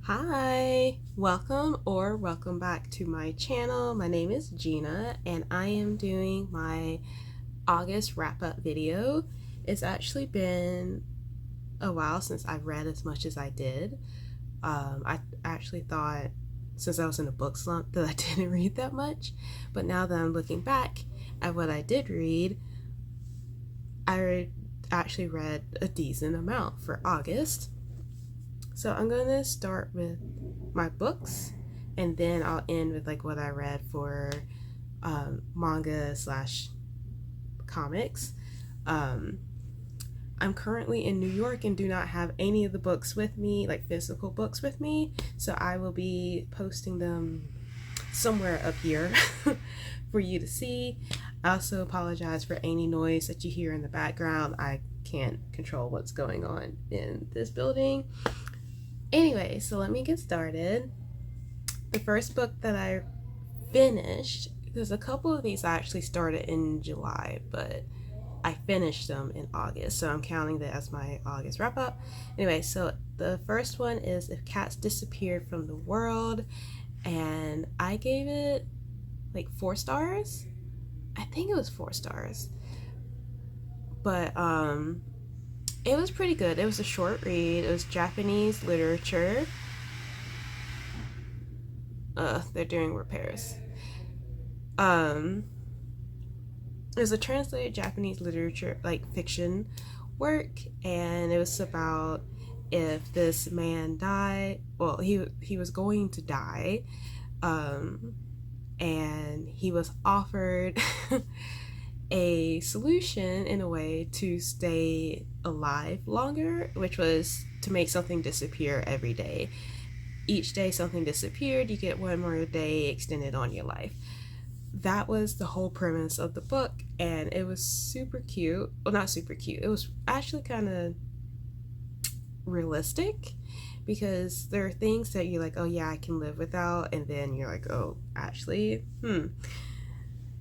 Hi, welcome back to my channel. My name is Gina and I am doing my August wrap-up video. It's actually been a while since I've read as much as I did. I actually thought since I was in a book slump that I didn't read that much, but now that I'm looking back at what I did read, actually read a decent amount for August. So I'm going to start with my books and then I'll end with like what I read for manga slash comics. I'm currently in New York and do not have any of the books with me, like physical books with me, so I will be posting them somewhere up here for you to see. I also apologize for any noise that you hear in the background. I can't control what's going on in this building. Anyway, so let me get started. The first book that I finished, because a couple of these I actually started in July, but I finished them in August, so I'm counting that as my August wrap up. Anyway, so the first one is If Cats Disappeared from the World, and I gave it like 4 stars. I think it was 4 stars. But it was pretty good. It was a short read. It was Japanese literature. They're doing repairs. It was a translated Japanese literature, like fiction work, and it was about if this man died. Well, he was going to die, and he was offered a solution in a way to stay alive longer, which was to make something disappear every day. Each day something disappeared, you get one more day extended on your life. That was the whole premise of the book, and it was super cute. Well, not super cute. It was actually kind of realistic, because there are things that you're like, oh yeah, I can live without, and then you're like, oh, actually,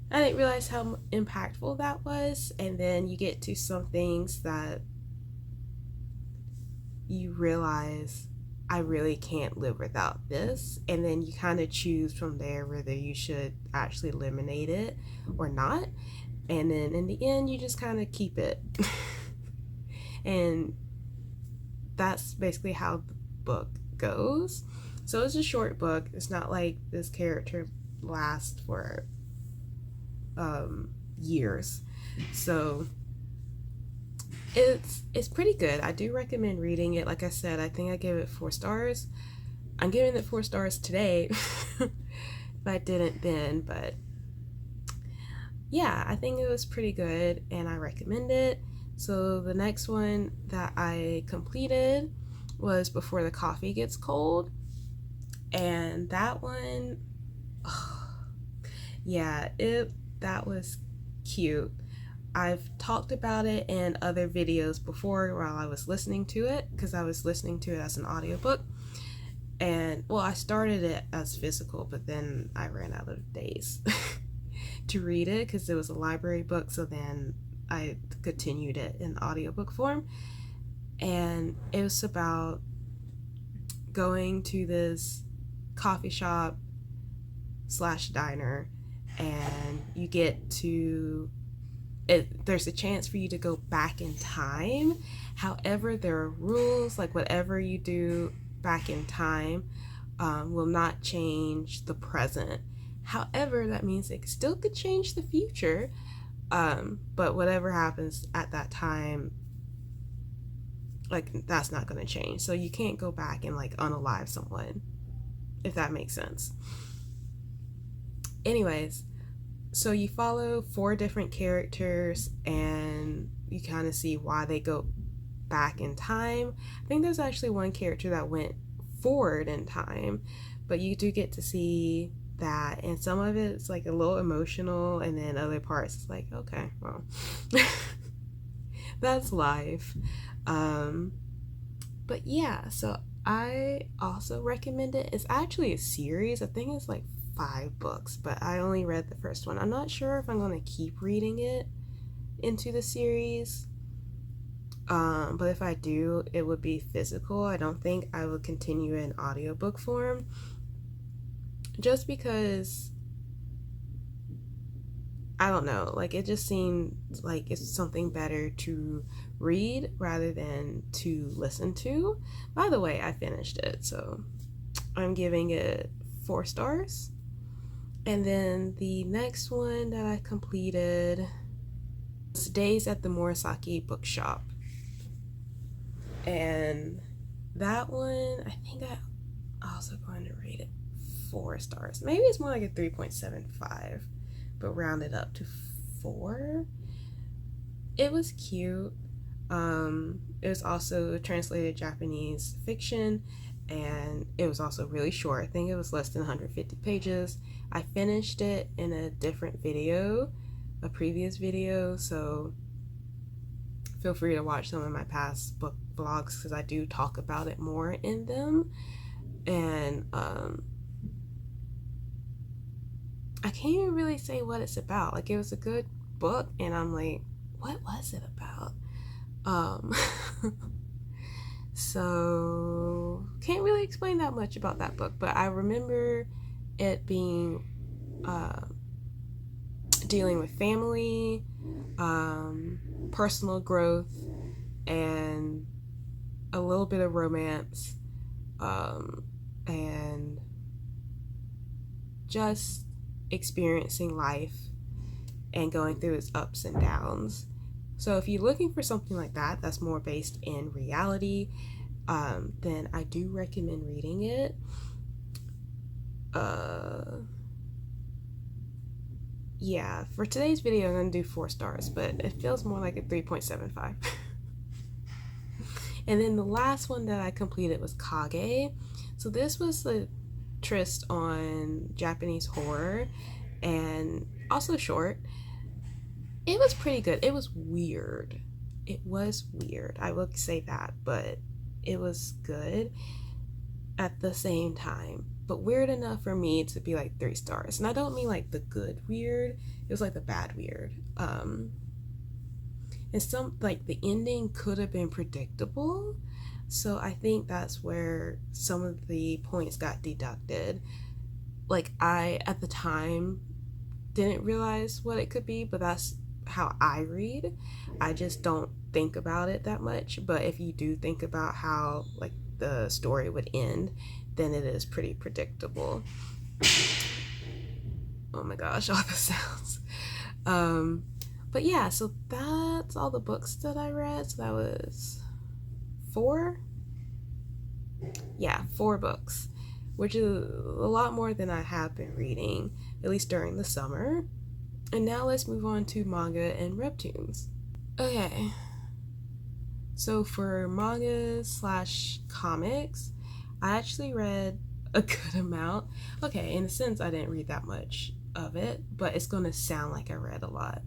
I didn't realize how impactful that was. And then you get to some things that you realize, I really can't live without this, and then you kind of choose from there whether you should actually eliminate it or not, and then in the end you just kind of keep it. And that's basically how the book goes. So it's a short book. It's not like this character lasts for years. So it's pretty good. I do recommend reading it. Like I said, I think I gave it 4 stars. I'm giving it 4 stars today. If I didn't then, but yeah, I think it was pretty good and I recommend it. So the next one that I completed was Before the Coffee Gets Cold, and that one, yeah, that was cute. I've talked about it in other videos before while I was listening to it, because I was listening to it as an audiobook. And well, I started it as physical, but then I ran out of days to read it because it was a library book, so then I continued it in audiobook form. And it was about going to this coffee shop slash diner, and you get to there's a chance for you to go back in time. However, there are rules, like whatever you do back in time will not change the present. However, that means it still could change the future, but whatever happens at that time, like, that's not going to change. So you can't go back and like unalive someone, if that makes sense. Anyways, so you follow 4 different characters and you kind of see why they go back in time. I think there's actually one character that went forward in time, but you do get to see that, and some of it's like a little emotional, and then other parts it's like, okay, well, that's life. But yeah, so I also recommend it. It's actually a series. I think it's like 5 books, but I only read the first one. I'm not sure if I'm going to keep reading it into the series, But if I do, it would be physical. I don't think I would continue in audiobook form, just because I don't know, like it just seems like it's something better to read rather than to listen to. By the way, I finished it, so I'm giving it 4 stars. And then the next one that I completed was Days at the Murasaki Bookshop. And that one, I think I also going to rate it 4 stars. Maybe it's more like a 3.75, but rounded up to 4. It was cute. It was also translated Japanese fiction, and it was also really short. I think it was less than 150 pages. I finished it in a different video, a previous video, so feel free to watch some of my past book vlogs because I do talk about it more in them. And I can't even really say what it's about. Like, it was a good book, and I'm like, what was it about? So can't really explain that much about that book, but I remember it being dealing with family, personal growth, and a little bit of romance, and just experiencing life and going through its ups and downs. So if you're looking for something like that that's more based in reality, then I do recommend reading it. Yeah, for today's video I'm gonna do 4 stars, but it feels more like a 3.75. And then the last one that I completed was Kage. So this was the twist on Japanese horror, and also short. It was pretty good. It was weird. It was weird. I will say that, but it was good at the same time. But weird enough for me to be like 3 stars. And I don't mean like the good weird. It was like the bad weird. And some, like, the ending could have been predictable. So I think that's where some of the points got deducted. Like, I, at the time, didn't realize what it could be, but that's how I read. I just don't think about it that much. But if you do think about how, like, the story would end, then it is pretty predictable. Oh my gosh, all the sounds. But yeah, so that's all the books that I read. So that was 4? Yeah, 4 books, which is a lot more than I have been reading, at least during the summer. And now let's move on to manga and webtoons. Okay, so for manga / comics, I actually read a good amount. Okay, in a sense, I didn't read that much of it, but it's gonna sound like I read a lot,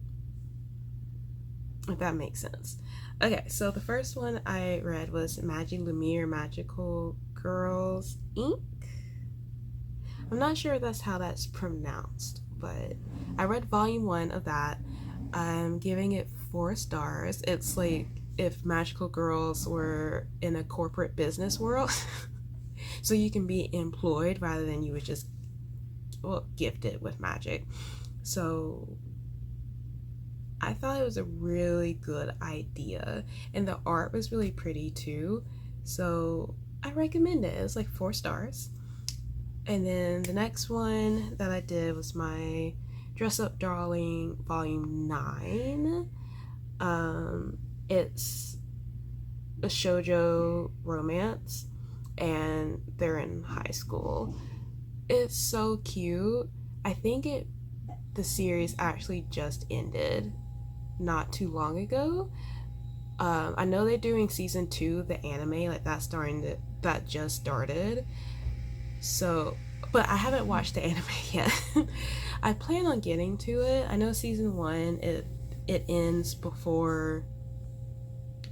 if that makes sense. Okay, so the first one I read was Magi Lumiere Magical Girls Inc. I'm not sure if that's how that's pronounced, but I read volume 1 of that. I'm giving it 4 stars. It's like if magical girls were in a corporate business world. So you can be employed rather than you would just, well, gifted with magic. So I thought it was a really good idea, and the art was really pretty too, so I recommend it. It was like 4 stars. And then the next one that I did was my Dress Up Darling volume 9. It's a shoujo romance, and they're in high school. It's so cute. I think the series actually just ended not too long ago. I know they're doing season 2, the anime, like that just started. So, but I haven't watched the anime yet. I plan on getting to it. I know season 1 it ends before.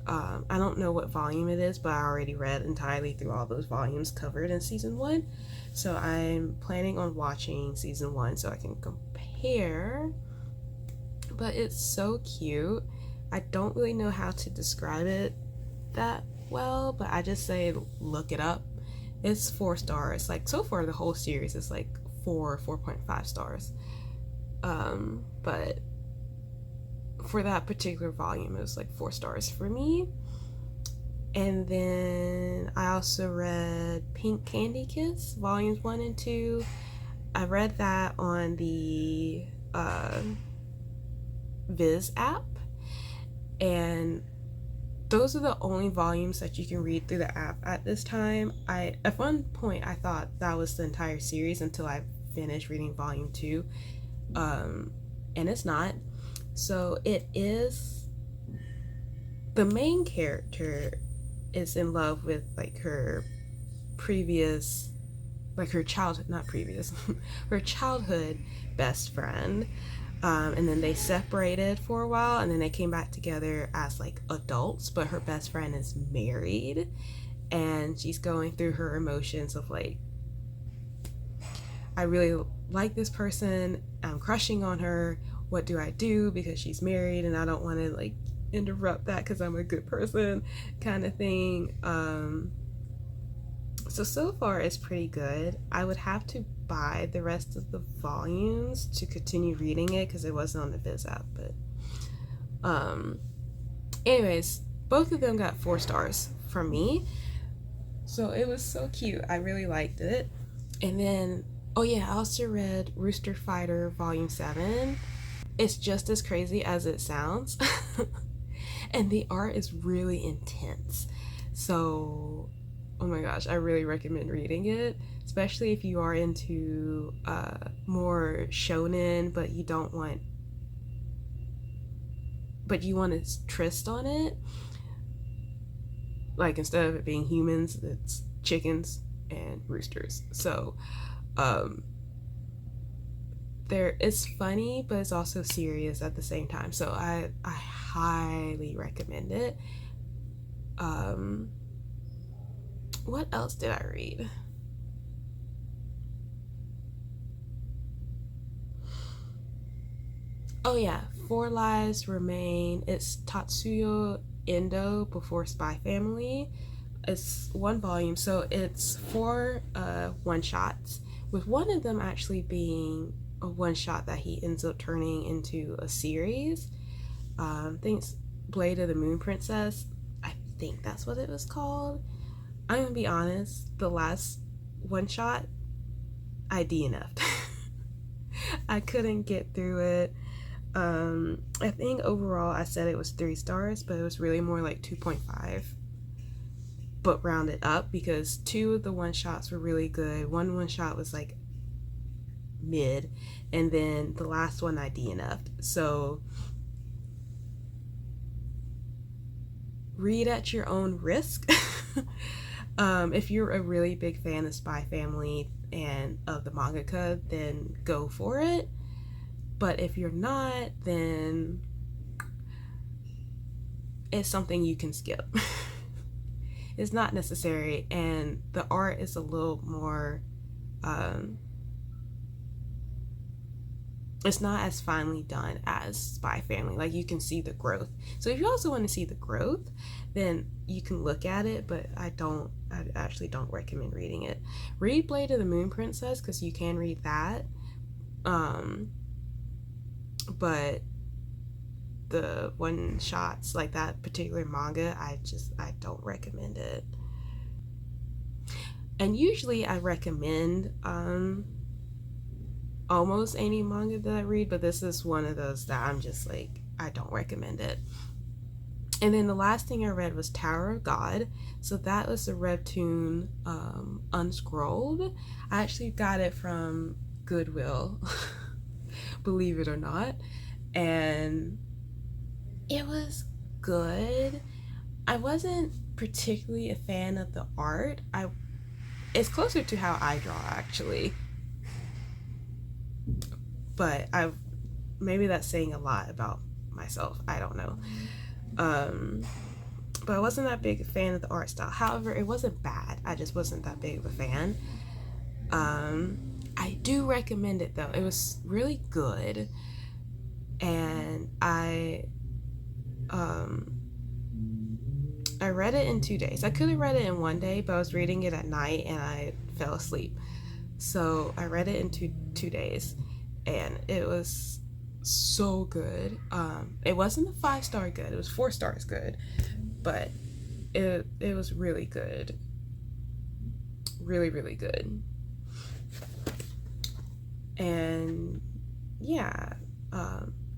I don't know what volume it is, but I already read entirely through all those volumes covered in season 1. So I'm planning on watching season 1 so I can compare. But it's so cute. I don't really know how to describe it that well, but I just say look it up. It's 4 stars. Like so far the whole series is like 4.5 stars. But for that particular volume it was like 4 stars for me. And then I also read Pink Candy Kiss volumes 1 and 2. I read that on the Viz app, and those are the only volumes that you can read through the app at this time. At one point I thought that was the entire series until I finished reading volume 2, and it's not. So it is, the main character is in love with like her previous, like her childhood, not previous, her childhood best friend. And then they separated for a while, and then they came back together as like adults, but her best friend is married, and she's going through her emotions of like, I really like this person, I'm crushing on her, what do I do, because she's married and I don't want to like interrupt that because I'm a good person, kind of thing. So far it's pretty good. I would have to buy the rest of the volumes to continue reading it because it wasn't on the Viz app. But anyways, both of them got 4 stars from me, so it was so cute. I really liked it. And then, oh yeah, I also read Rooster Fighter volume 7. It's just as crazy as it sounds. And the art is really intense, so oh my gosh, I really recommend reading it, especially if you are into more shonen, but you want to twist on it. Like instead of it being humans, it's chickens and roosters. So it's funny, but it's also serious at the same time. So I highly recommend it. What else did I read? Oh yeah, Four Lives Remain. It's Tatsuya Endo before Spy Family. It's 1 volume, so it's 4 one-shots, with one of them actually being a one-shot that he ends up turning into a series. I think it's Blade of the Moon Princess. I think that's what it was called. I'm gonna be honest, the last one-shot, I DNF'd. I couldn't get through it. I think overall I said it was 3 stars, but it was really more like 2.5, but rounded up because 2 of the one-shots were really good. One shot was like mid, and then the last one I DNF'd. So read at your own risk. If you're a really big fan of Spy Family and of the mangaka, then go for it. But if you're not, then it's something you can skip. It's not necessary, and the art is a little more it's not as finely done as Spy Family. Like you can see the growth. So if you also want to see the growth, then you can look at it, but I actually don't recommend reading it. Read Blade of the Moon Princess because you can read that. But the one shots like that particular manga, I don't recommend it. And usually I recommend almost any manga that I read, but this is one of those that I'm just like, I don't recommend it. And then the last thing I read was Tower of God. So that was a webtoon unscrolled. I actually got it from Goodwill, believe it or not, and it was good. I wasn't particularly a fan of the art. It's closer to how I draw actually, but maybe that's saying a lot about myself, I don't know. But I wasn't that big a fan of the art style. However, it wasn't bad, I just wasn't that big of a fan. I do recommend it though. It was really good, and I Um, I read it in 2 days. I could have read it in one day, but I was reading it at night and I fell asleep. So I read it in two days, and it was so good. It wasn't a 5-star good; it was 4 stars good, but it was really good, really really good. And yeah,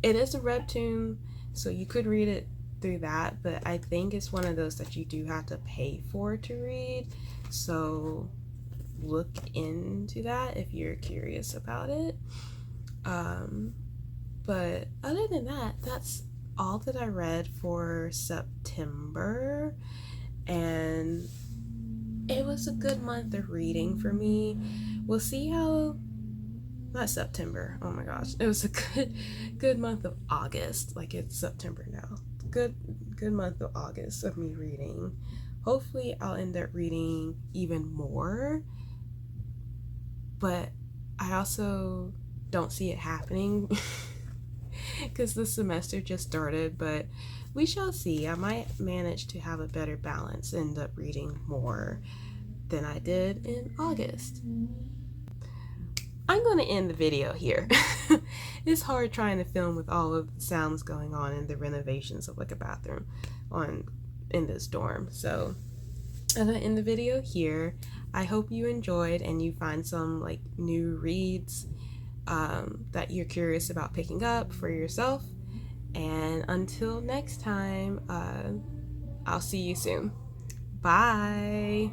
it is a webtoon, so you could read it through that, but I think it's one of those that you do have to pay for to read. So look into that if you're curious about it. But other than that, that's all that I read for September, and it was a good month of reading for me. We'll see how, not September. Oh my gosh, it was a good month of August. Like it's September now. Good month of August of me reading. Hopefully, I'll end up reading even more. But I also don't see it happening because the semester just started. But we shall see. I might manage to have a better balance, end up reading more than I did in August. I'm going to end the video here. It's hard trying to film with all of the sounds going on and the renovations of like a bathroom in this dorm. So I'm going to end the video here. I hope you enjoyed and you find some like new reads that you're curious about picking up for yourself. And until next time, I'll see you soon. Bye.